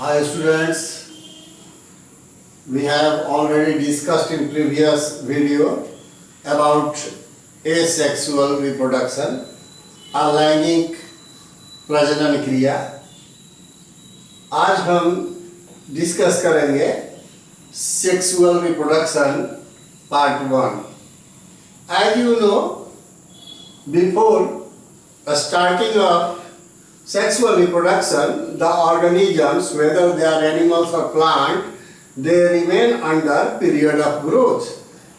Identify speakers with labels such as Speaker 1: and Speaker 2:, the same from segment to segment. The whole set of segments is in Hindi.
Speaker 1: Hi students, we have already discussed in previous video about asexual reproduction, अलैंगिक प्रजनन क्रिया। आज हम डिस्कस करेंगे sexual reproduction part 1। As you know, before starting of sexual reproduction, the organisms, whether they are animals or plant, they remain under period of growth।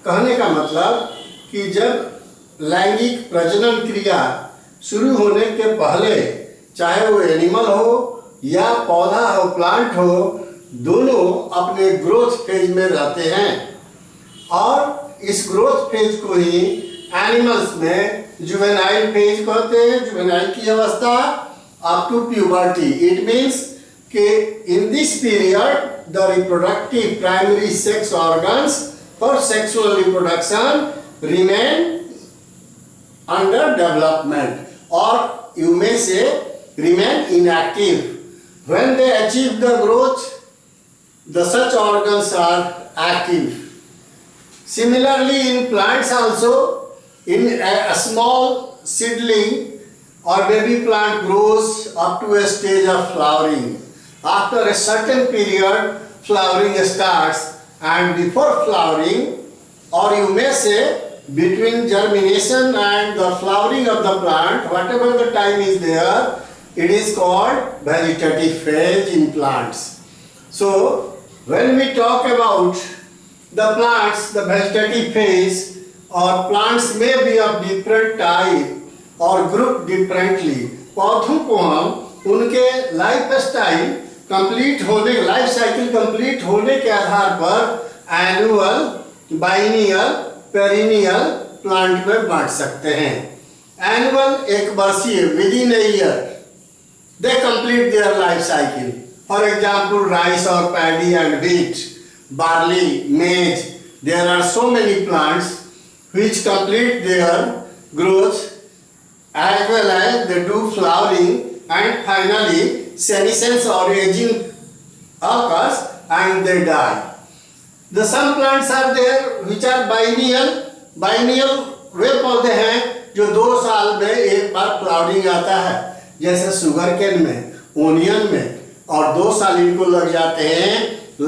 Speaker 1: कहने का मतलब कि जब लैंगिक प्रजनन क्रिया शुरू होने के पहले, चाहे वो एनिमल हो या पौधा हो, प्लांट हो, दोनों अपने ग्रोथ फेज में रहते हैं। और इस ग्रोथ फेज को ही एनिमल्स में जुवेनाइल फेज कहते हैं। जुवेनाइल की अवस्था up to puberty. It means that in this period the reproductive primary sex organs for sexual reproduction remain under development, or you may say remain inactive. When they achieve the growth, the such organs are active. Similarly, in plants also, in a small seedling or baby plant grows up to a stage of flowering. After a certain period, flowering starts, and before flowering, or you may say between germination and the flowering of the plant, whatever the time is there, it is called vegetative phase in plants. So, when we talk about the plants, the vegetative phase, or plants may be of different type और ग्रुप डिफरेंटली। पौधों को हम उनके लाइफ स्टाइल कंप्लीट होने, लाइफ साइकिल कंप्लीट होने के आधार पर एनुअल, बाइनियल, पेरिनियल प्लांट में बांट सकते हैं। एनुअल एक वर्षीय, with in a year they complete their life cycle. For example rice और पैडी एंड व्हीट, बार्ली, मेज, there are so many plants which complete their growth as well as they do flowering, and finally senescence or aging occurs and they die. The some plants are there which are biennial. Biennial वे पौधे हैं जो 2 साल में एक बार फ्लावरिंग आता है, जैसे शुगर केन में, ओनियन में, और 2 साल इनको लग जाते हैं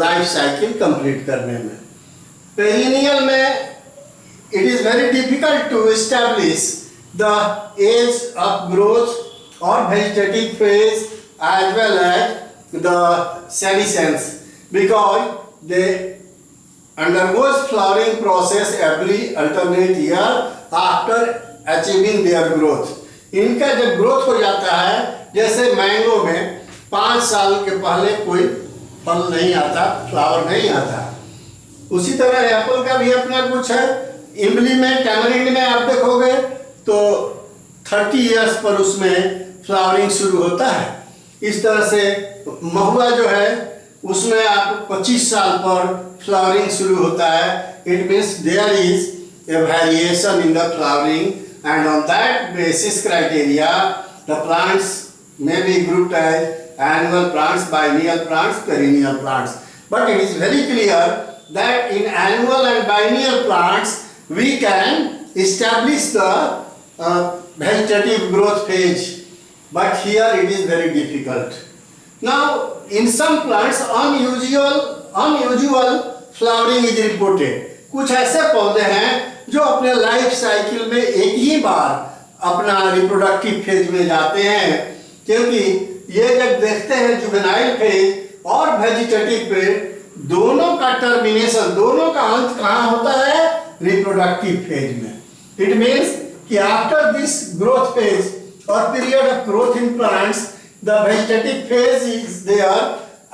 Speaker 1: लाइफ साइकिल कंप्लीट करने में। पेरिनियल में it is very difficult to establish the age of growth or vegetative phase as well as the senescence, because they undergoes flowering process every alternate year after achieving their growth. इनका जब ग्रोथ हो जाता है, जैसे मैंगो में 5 साल के पहले कोई फल नहीं आता, फ्लावर नहीं आता, उसी तरह एप्पल का भी अपना कुछ है। इमली में, टैमरिंड में आप देखोगे तो 30 इयर्स पर उसमें फ्लावरिंग शुरू होता है। इस तरह से महुआ जो है उसमें आप 25 साल पर फ्लावरिंग शुरू होता है। It means there is a variation in the flowering, and on that basis criteria the plants may be grouped as annual plants, biennial plants, perennial plants. But it is very clear that in annual and biennial plants we can establish the vegetative growth phase, but here it is very difficult. Now in some plants unusual flowering is reported. कुछ ऐसे पौधे हैं जो अपने लाइफ साइकिल में एक ही बार अपना रिप्रोडक्टिव फेज में जाते हैं, क्योंकि ये जब देखते हैं जुवेनाइल फेज और वेजिटेटिव फेज, दोनों का टर्मिनेशन, दोनों का अंत कहाँ होता है? रिप्रोडक्टिव फेज में। इट मीन्स कि आफ्टर दिस ग्रोथ फेज और period of growth in plants, the vegetative phase is there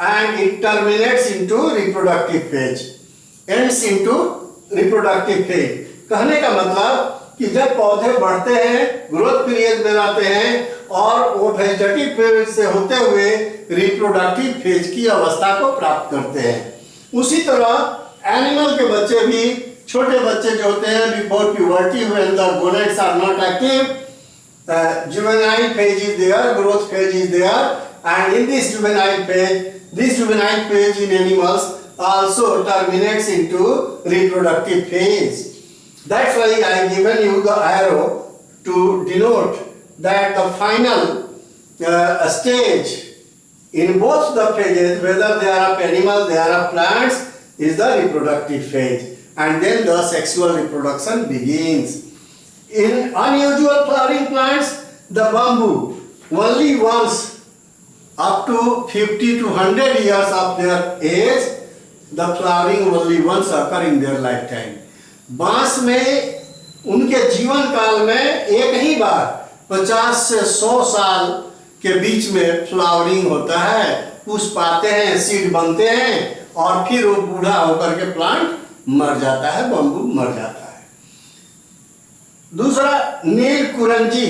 Speaker 1: and it terminates into reproductive phase, ends into reproductive phase. कहने का मतलब कि जब पौधे बढ़ते हैं, ग्रोथ पीरियड में आते हैं और वो वेजिटेटिव फेज से होते हुए रिप्रोडक्टिव फेज की अवस्था को प्राप्त करते हैं। उसी तरह एनिमल के बच्चे भी, छोटे बच्चे जो होते हैं before puberty, when the gonads are not active, juvenile phase is there, growth phase is there, and in this juvenile phase this juvenile phase in animals also terminates into reproductive phase. That's why I given you the arrow to denote that the final stage in both the phases, whether they are of animals, they are of plants, is the reproductive phase, and then the sexual reproduction begins. In unusual flowering plants, the bamboo only once up to 50 to 100 years of their age, the flowering only once occur in their lifetime. बांस में उनके जीवन काल में एक ही बार 50 से 100 साल के बीच में फ्लावरिंग होता है, पुष्प आते हैं, सीड बनते हैं और फिर वो बूढ़ा होकर के प्लांट मर जाता है, बम्बू मर जाता है। दूसरा नील कुरंजी,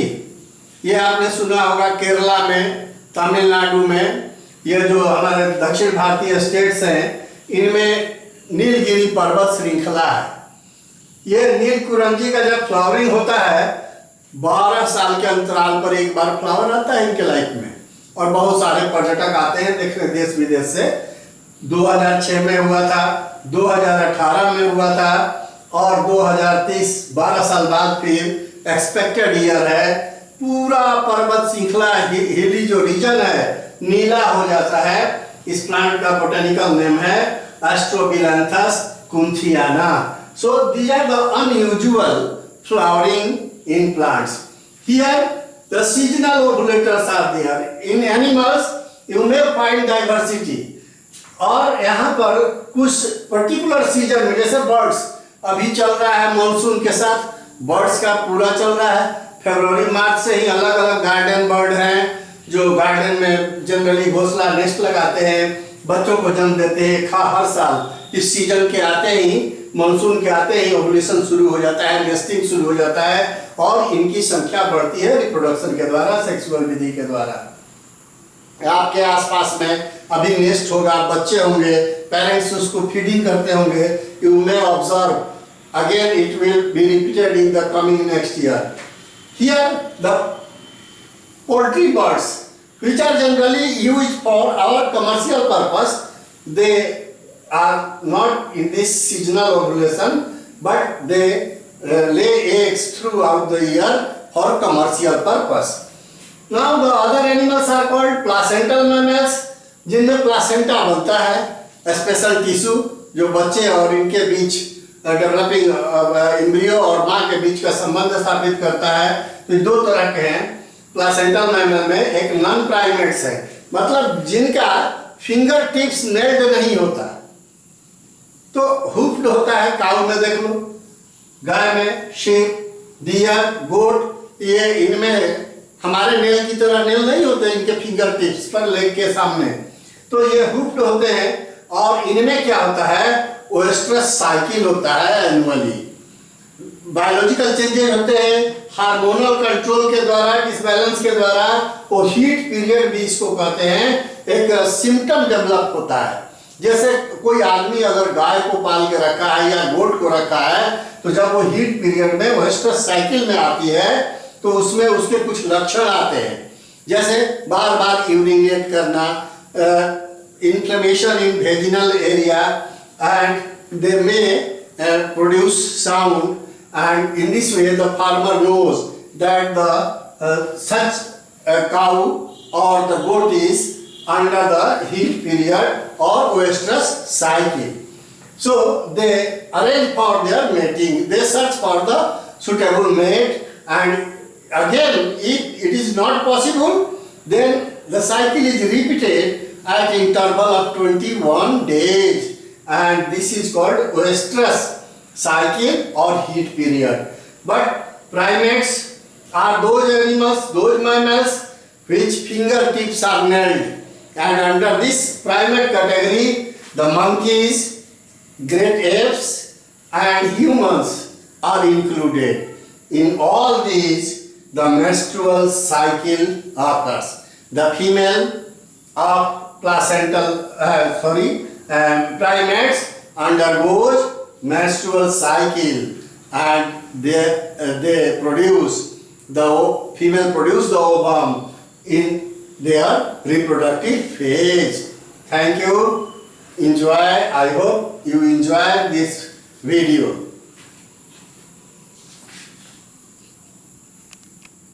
Speaker 1: ये आपने सुना होगा केरला में, तमिलनाडु में, ये जो हमारे दक्षिण भारतीय स्टेट्स हैं इनमें नीलगिरी पर्वत श्रृंखला है। ये नील कुरंजी का जब फ्लावरिंग होता है 12 साल के अंतराल पर एक बार फ्लावर आता है इनके लाइफ में, और बहुत सारे पर्यटक आते हैं देखने देश विदेश से। 2006 में हुआ था, 2018 में हुआ था और 2030 12 साल बाद फिर एक्सपेक्टेड ईयर है। पूरा पर्वत श्रृंखला हिली जो रीजन है नीला हो जाता है। इस प्लांट का बोटेनिकल नेम है एस्ट्रोबिलैंथस कुंथियाना। So these are the unusual flowering in plants. Here the seasonal ovulators are there. In animals you may find diversity. और यहाँ पर कुछ पर्टिकुलर सीजन में, जैसे बर्ड्स अभी चल रहा है मॉनसून के साथ, बर्ड्स का पूरा चल रहा है। फरवरी मार्च से ही अलग अलग गार्डन बर्ड हैं जो गार्डन में जनरली घोंसला नेस्ट लगाते हैं, बच्चों को जन्म देते हैं। हर साल इस सीजन के आते ही, मानसून के आते ही ओवुलेशन शुरू हो जाता है, नेस्टिंग शुरू हो जाता है और इनकी संख्या बढ़ती है रिप्रोडक्शन के द्वारा, सेक्सुअल विधि के द्वारा। आपके आसपास में अभी नेस्ट होगा, बच्चे होंगे, पेरेंट्स उसको फीडिंग करते होंगे। You may observe again it will be repeated in the coming next year. Here the poultry birds which are generally used for our commercial purpose, they are not in this seasonal ovulation, but they lay eggs throughout the year for commercial purpose. Now the other animals are called placental mammals, जिनमें प्लासेंटा बनता है, स्पेशल टिश्यू जो बच्चे और इनके बीच डेवलपिंग एम्ब्रियो और माँ के बीच का संबंध स्थापित करता है। तो दो तरह के हैं प्लासेंटल मैमल में। एक नॉन प्राइमेट्स है, मतलब जिनका फिंगर टिप्स नेल्ड नहीं होता, तो हुफ्ड होता है। काऊ में देख लो, गाय में, शीप, डियर, गोट, ये इनमें हमारे नेल की तरह नेल नहीं होते इनके फिंगर टिप्स पर, लेग के सामने, तो ये हुफ्ड होते हैं। और इनमें क्या होता है, ओएस्ट्रस साइकिल होता है एनुअली। बायोलॉजिकल चेंजेस होते हैं हार्मोनल कंट्रोल के द्वारा, डिसबैलेंस के द्वारा। वो हीट पीरियड भी इसको कहते हैं, एक सिम्टम डेवलप होता है। जैसे कोई आदमी अगर गाय को पाल के रखा है या गोट को रखा है, तो जब वो हीट पीरियड में ओएस्ट्रस साइकिल में आती है तो उसमें उसके कुछ लक्षण आते हैं, जैसे बार बार यूरिनेट करना, inflammation in vaginal area, and they may produce sound, and in this way the farmer knows that the such a cow or the goat is under the heat period or oestrus cycle. So they arrange for their mating, they search for the suitable mate, and again if it is not possible, then the cycle is repeated at interval of 21 days, and this is called oestrus cycle or heat period. But primates are those animals, those mammals which fingertips are nailed, and under this primate category the monkeys, great apes and humans are included. In all these the menstrual cycle occurs. The female of primates undergoes menstrual cycle, and they produce female produce the ovum in their reproductive phase. Thank you. Enjoy. I hope you enjoy this video.